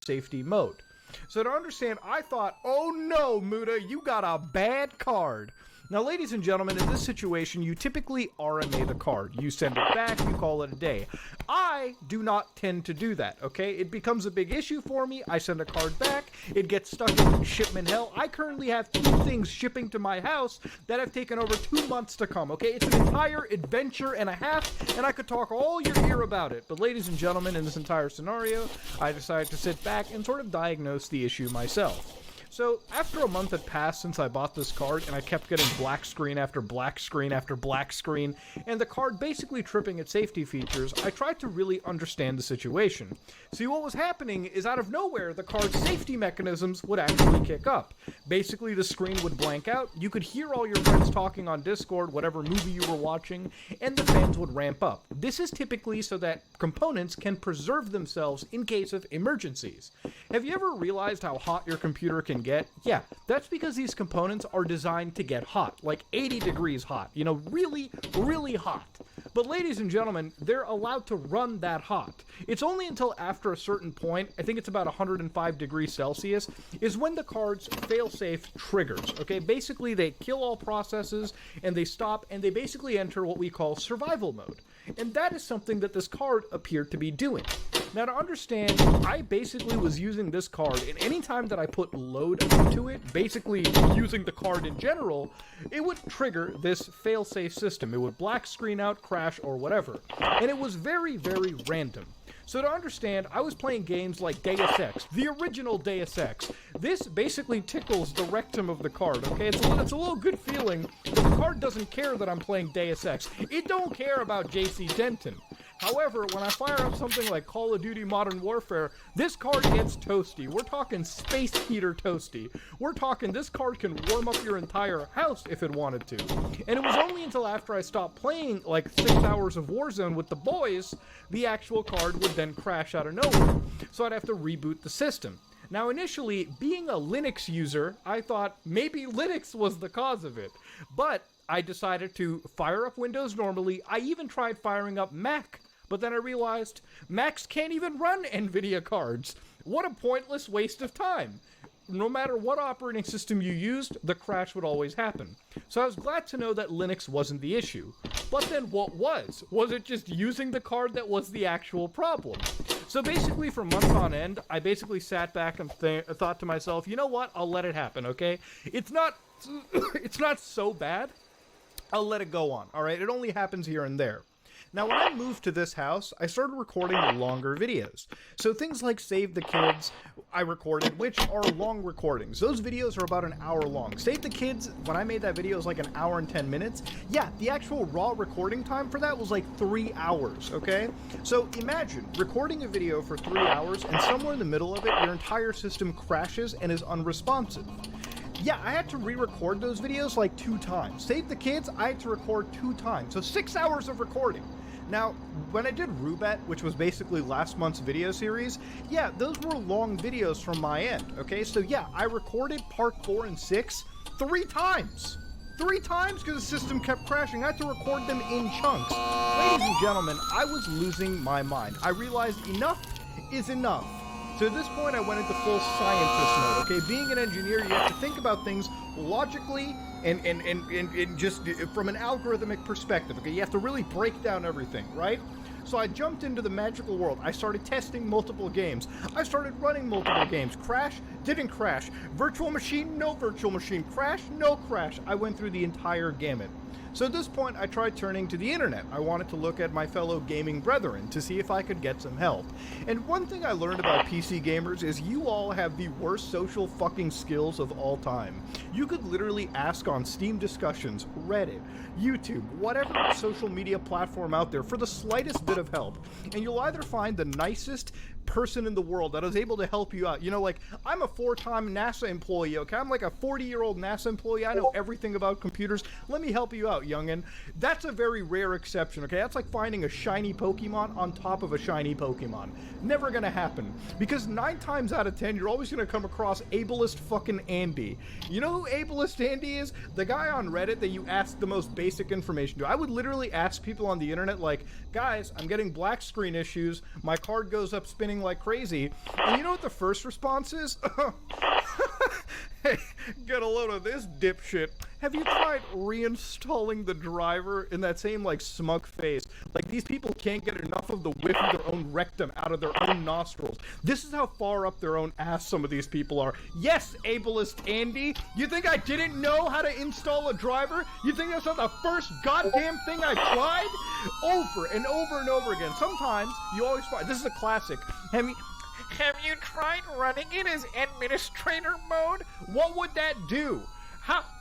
safety mode. So to understand, I thought, oh no, Muda, you got a bad card. Now, ladies and gentlemen, in this situation, you typically RMA the card. You send it back, you call it a day. I do not tend to do that, okay? It becomes a big issue for me. I send a card back. It gets stuck in shipment hell. I currently have 2 things shipping to my house that have taken over 2 months to come, okay? It's an entire adventure and a half, and I could talk all your ear about it. But ladies and gentlemen, in this entire scenario, I decided to sit back and sort of diagnose the issue myself. So, after a month had passed since I bought this card, and I kept getting black screen after black screen after black screen, and the card basically tripping its safety features, I tried to really understand the situation. See, what was happening is out of nowhere, the card's safety mechanisms would actually kick up. Basically, the screen would blank out, you could hear all your friends talking on Discord, whatever movie you were watching, and the fans would ramp up. This is typically so that components can preserve themselves in case of emergencies. Have you ever realized how hot your computer can get? Yeah, that's because these components are designed to get hot, like 80 degrees hot, you know, really, really hot. But ladies and gentlemen, they're allowed to run that hot. It's only until after a certain point, I think it's about 105 degrees Celsius, is when the card's failsafe triggers, okay? Basically, they kill all processes, and they stop, and they basically enter what we call survival mode. And that is something that this card appeared to be doing. Now, to understand, I basically was using this card, and any time that I put load onto it, basically using the card in general, it would trigger this failsafe system. It would black screen out, crash, or whatever. And it was very, very random. So to understand, I was playing games like Deus Ex, the original Deus Ex. This basically tickles the rectum of the card, okay? It's a little good feeling, but the card doesn't care that I'm playing Deus Ex. It don't care about JC Denton. However, when I fire up something like Call of Duty Modern Warfare, this card gets toasty. We're talking space heater toasty. We're talking this card can warm up your entire house if it wanted to. And it was only until after I stopped playing like 6 hours of Warzone with the boys, the actual card would then crash out of nowhere. So I'd have to reboot the system. Now initially, being a Linux user, I thought maybe Linux was the cause of it. But I decided to fire up Windows normally. I even tried firing up Mac. But then I realized Macs can't even run NVIDIA cards. What a pointless waste of time. No matter what operating system you used, the crash would always happen. So I was glad to know that Linux wasn't the issue. But then what was? Was it just using the card that was the actual problem? So basically for months on end, I basically sat back and thought to myself, you know what, I'll let it happen, okay? It's not so bad. I'll let it go on, alright? It only happens here and there. Now, when I moved to this house, I started recording longer videos. So things like Save the Kids, I recorded, which are long recordings. Those videos are about an hour long. Save the Kids, when I made that video, was like an hour and 10 minutes. Yeah, the actual raw recording time for that was like 3 hours, okay? So imagine recording a video for 3 hours, and somewhere in the middle of it, your entire system crashes and is unresponsive. Yeah, I had to re-record those videos like 2 times. Save the Kids, I had to record 2 times. So 6 hours of recording. Now, when I did Rubet, which was basically last month's video series, yeah, those were long videos from my end, okay? So yeah, I recorded part 4 and 6 3 times. 3 times because the system kept crashing. I had to record them in chunks. Ladies and gentlemen, I was losing my mind. I realized enough is enough. So at this point, I went into full scientist mode, okay? Being an engineer, you have to think about things logically and just from an algorithmic perspective, okay? You have to really break down everything, right? So I jumped into the magical world. I started testing multiple games. I started running multiple games. Crash, didn't crash. Virtual machine, no virtual machine. Crash, no crash. I went through the entire gamut. So at this point, I tried turning to the internet. I wanted to look at my fellow gaming brethren to see if I could get some help. And one thing I learned about PC gamers is you all have the worst social fucking skills of all time. You could literally ask on Steam discussions, Reddit, YouTube, whatever social media platform out there for the slightest bit of help. And you'll either find the nicest person in the world that is able to help you out. You know, like, I'm a 4-time NASA employee, okay? I'm like a 40-year-old NASA employee. I know everything about computers. Let me help you you out, youngin. That's a very rare exception, okay? That's like finding a shiny Pokemon on top of a shiny Pokemon. Never gonna happen. Because 9 times out of 10, you're always gonna come across ableist fucking Andy. You know who ableist Andy is? The guy on Reddit that you ask the most basic information to. I would literally ask people on the internet, like, guys, I'm getting black screen issues, my card goes up spinning like crazy, and you know what the first response is? Hey, get a load of this dipshit. Have you tried reinstalling the driver? In that same, like, smug face. Like, these people can't get enough of the whiff of their own rectum out of their own nostrils. This is how far up their own ass some of these people are. Yes, ableist Andy, you think I didn't know how to install a driver? You think that's not the first goddamn thing I tried? Over and over and over again. Sometimes, you always find, this is a classic. Have you tried running it as administrator mode? What would that do?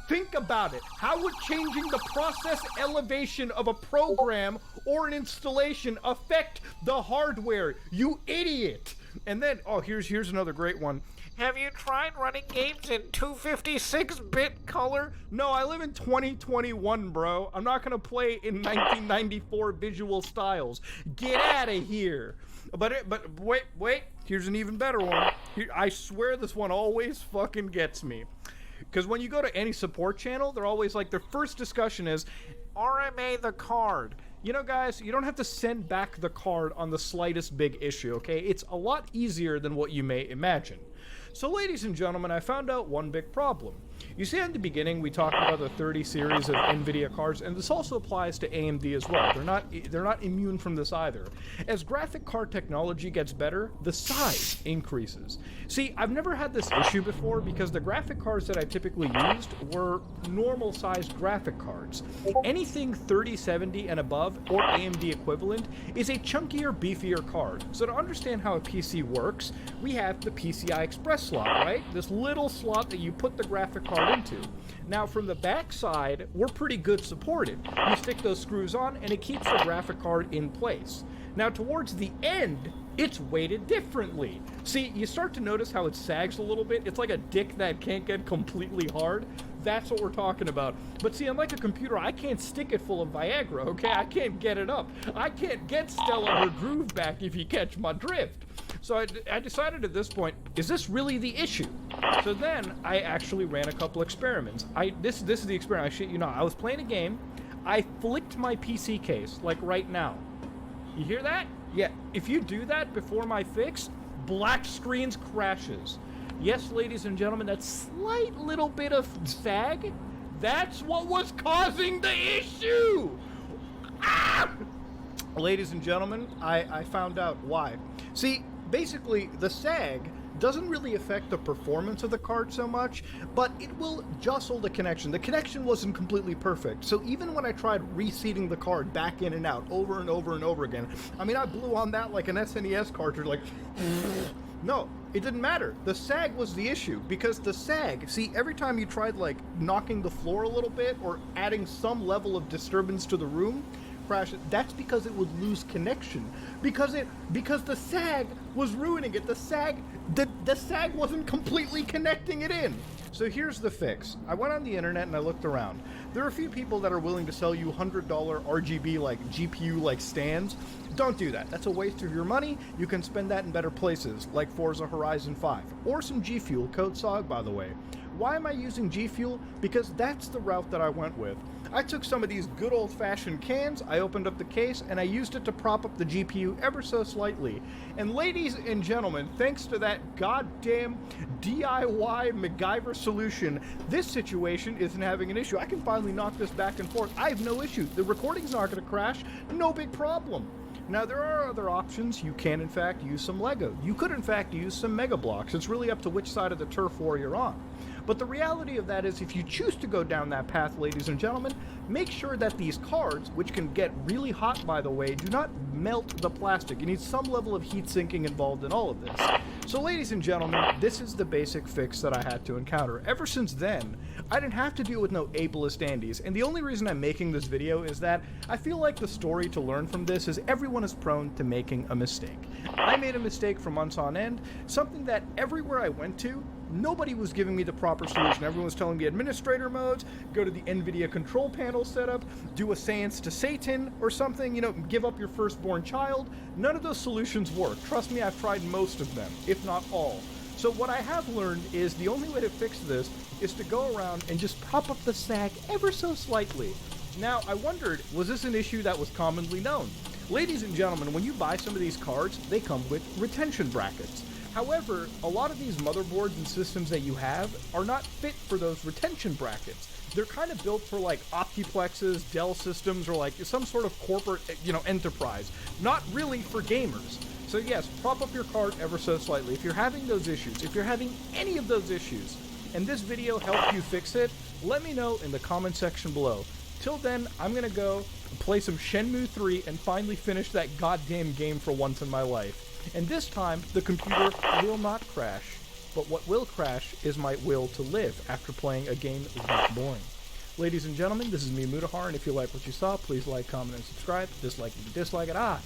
Think about it. How would changing the process elevation of a program or an installation affect the hardware? You idiot! And then, oh, here's another great one. Have you tried running games in 256-bit color? No, I live in 2021, bro. I'm not gonna play in 1994 visual styles. Get out of here. But wait. Here's an even better one. I swear this one always fucking gets me. Because when you go to any support channel, they're always like, their first discussion is, RMA the card. You know, guys, you don't have to send back the card on the slightest big issue, okay? It's a lot easier than what you may imagine. So, ladies and gentlemen, I found out one big problem. You see, at the beginning, we talked about the 30 series of NVIDIA cards, and this also applies to AMD as well. They're not immune from this either. As graphic card technology gets better, the size increases. See, I've never had this issue before because the graphic cards that I typically used were normal-sized graphic cards. Anything 3070 and above, or AMD equivalent, is a chunkier, beefier card. So to understand how a PC works, we have the PCI Express slot, right? This little slot that you put the graphic card into. Now, from the back side, we're pretty good supported. You stick those screws on, and it keeps the graphic card in place. Now, towards the end, it's weighted differently. See, you start to notice how it sags a little bit. It's like a dick that can't get completely hard. That's what we're talking about. But see, unlike a computer, I can't stick it full of Viagra, okay? I can't get it up. I can't get Stella her groove back, if you catch my drift. So I decided at this point, is this really the issue? So then I actually ran a couple experiments. This is the experiment, I shit you not. I was playing a game, I flicked my PC case, like right now. You hear that? Yeah, if you do that before my fix, black screens crashes. Yes, ladies and gentlemen, that slight little bit of sag, that's what was causing the issue! Ah! Ladies and gentlemen, I found out why. See, basically, the sag doesn't really affect the performance of the card so much, but it will jostle the connection. The connection wasn't completely perfect, so even when I tried reseating the card back in and out over and over and over again, I mean, I blew on that like an SNES cartridge, like... No, it didn't matter. The sag was the issue, because the sag, see, every time you tried, like, knocking the floor a little bit or adding some level of disturbance to the room, crash, that's because it would lose connection. Because the sag was ruining it. The sag wasn't completely connecting it in. So here's the fix. I went on the internet and I looked around. There are a few people that are willing to sell you $100 RGB like GPU like stands. Don't do that. That's a waste of your money. You can spend that in better places, like Forza Horizon 5, or some G Fuel, code SOG by the way. Why am I using G Fuel? Because that's the route that I went with. I took some of these good old-fashioned cans, I opened up the case, and I used it to prop up the GPU ever so slightly. And ladies and gentlemen, thanks to that goddamn DIY MacGyver solution, this situation isn't having an issue. I can finally knock this back and forth. I have no issue. The recording's not going to crash. No big problem. Now, there are other options. You can, in fact, use some Lego. You could, in fact, use some Mega Bloks. It's really up to which side of the turf war you're on. But the reality of that is, if you choose to go down that path, ladies and gentlemen, make sure that these cards, which can get really hot, by the way, do not melt the plastic. You need some level of heat sinking involved in all of this. So, ladies and gentlemen, this is the basic fix that I had to encounter. Ever since then, I didn't have to deal with no ableist Andys, and the only reason I'm making this video is that I feel like the story to learn from this is everyone is prone to making a mistake. I made a mistake for months on end, something that everywhere I went to, nobody was giving me the proper solution. Everyone was telling me administrator modes, go to the NVIDIA control panel setup, do a seance to Satan or something, give up your firstborn child. None of those solutions work. Trust me, I've tried most of them, if not all. So what I have learned is the only way to fix this is to go around and just prop up the sag ever so slightly. Now, I wondered, was this an issue that was commonly known? Ladies and gentlemen, when you buy some of these cards, they come with retention brackets. However, a lot of these motherboards and systems that you have are not fit for those retention brackets. They're kind of built for like Optiplexes, Dell systems, or like some sort of corporate, enterprise. Not really for gamers. So yes, prop up your card ever so slightly. If you're having those issues, if you're having any of those issues, and this video helped you fix it, let me know in the comment section below. Till then, I'm gonna go play some Shenmue 3 and finally finish that goddamn game for once in my life. And this time, the computer will not crash. But what will crash is my will to live after playing a game that boring. Ladies and gentlemen, this is me, Mutahar, and if you like what you saw, please like, comment, and subscribe. Dislike it, dislike it. Out.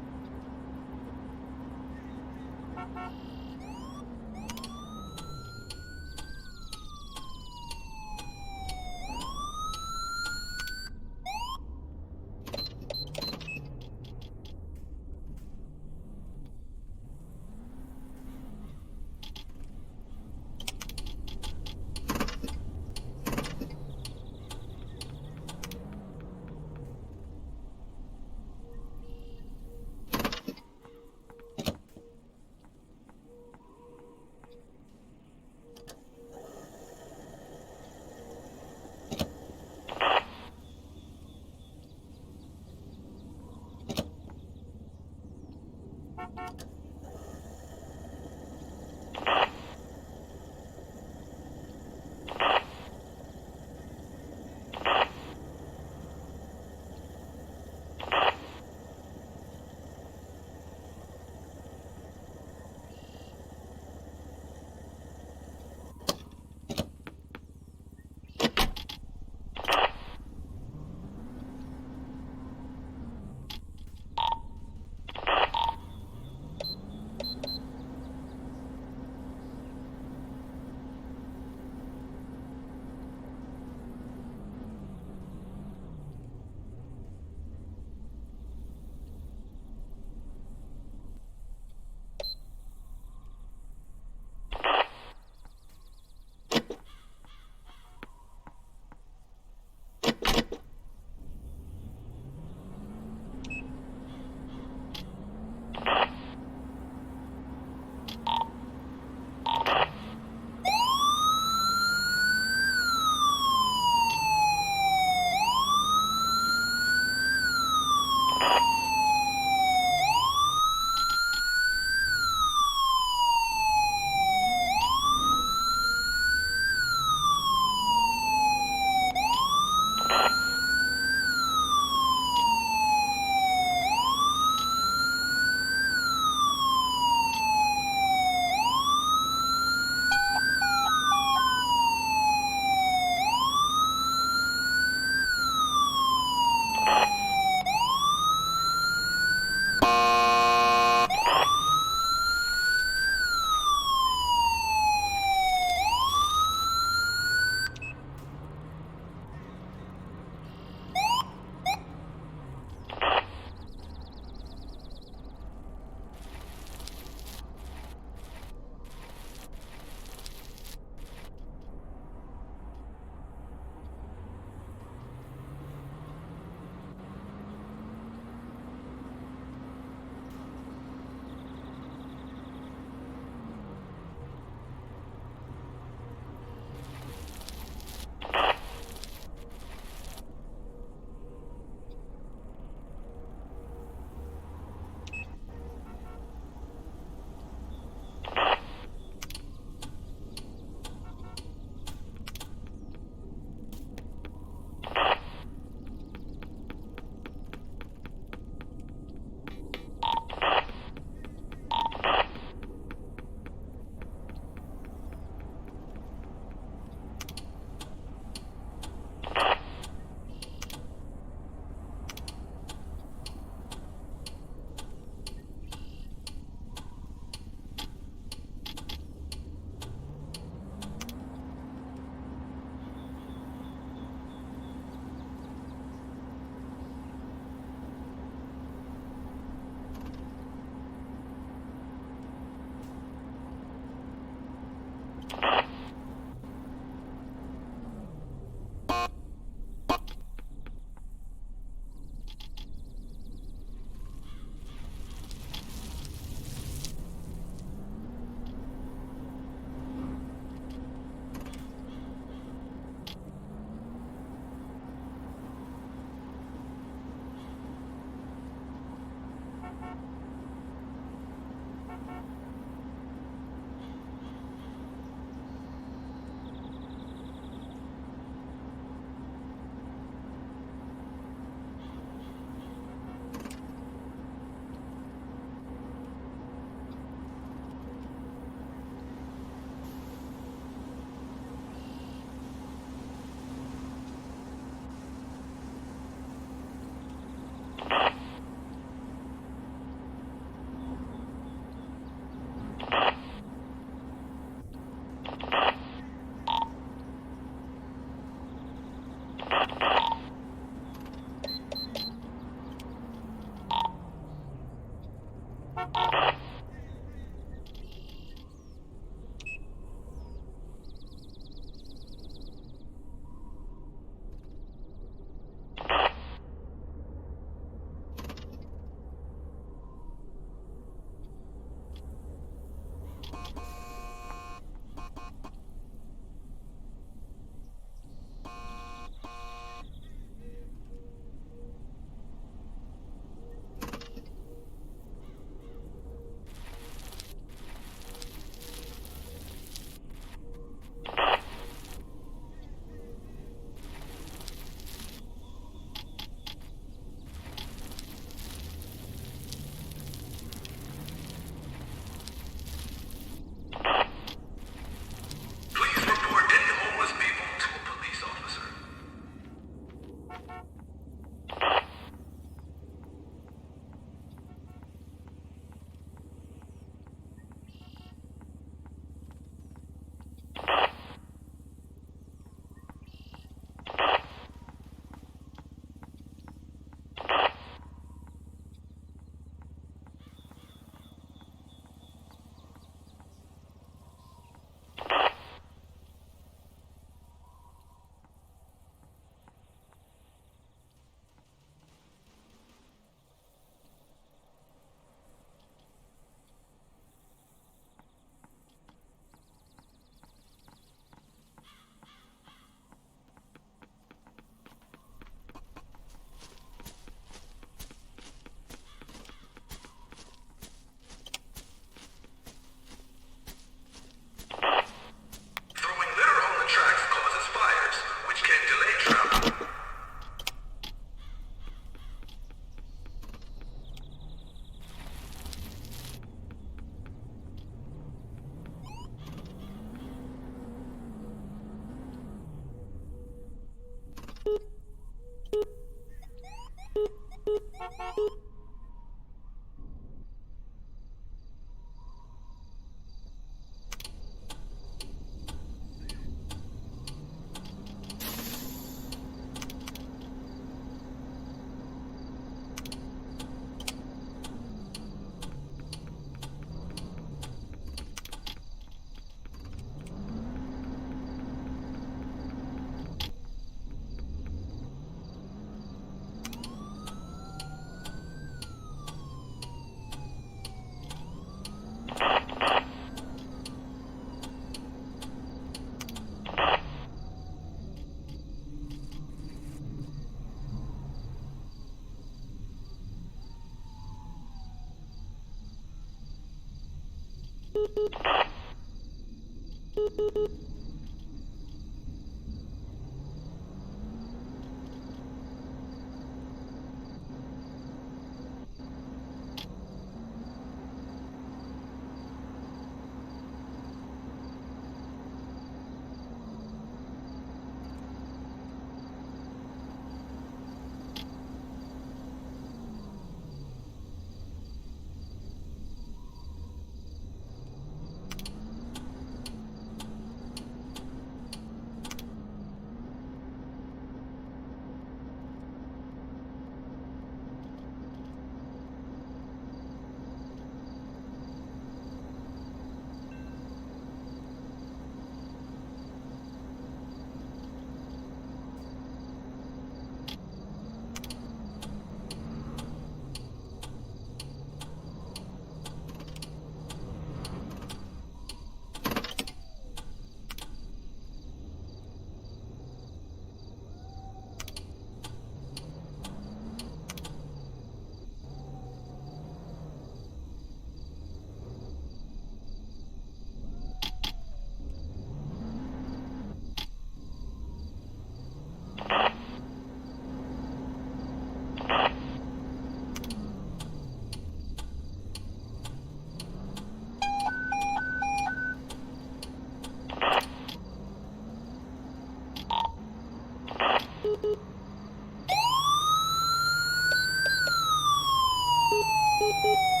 Beep.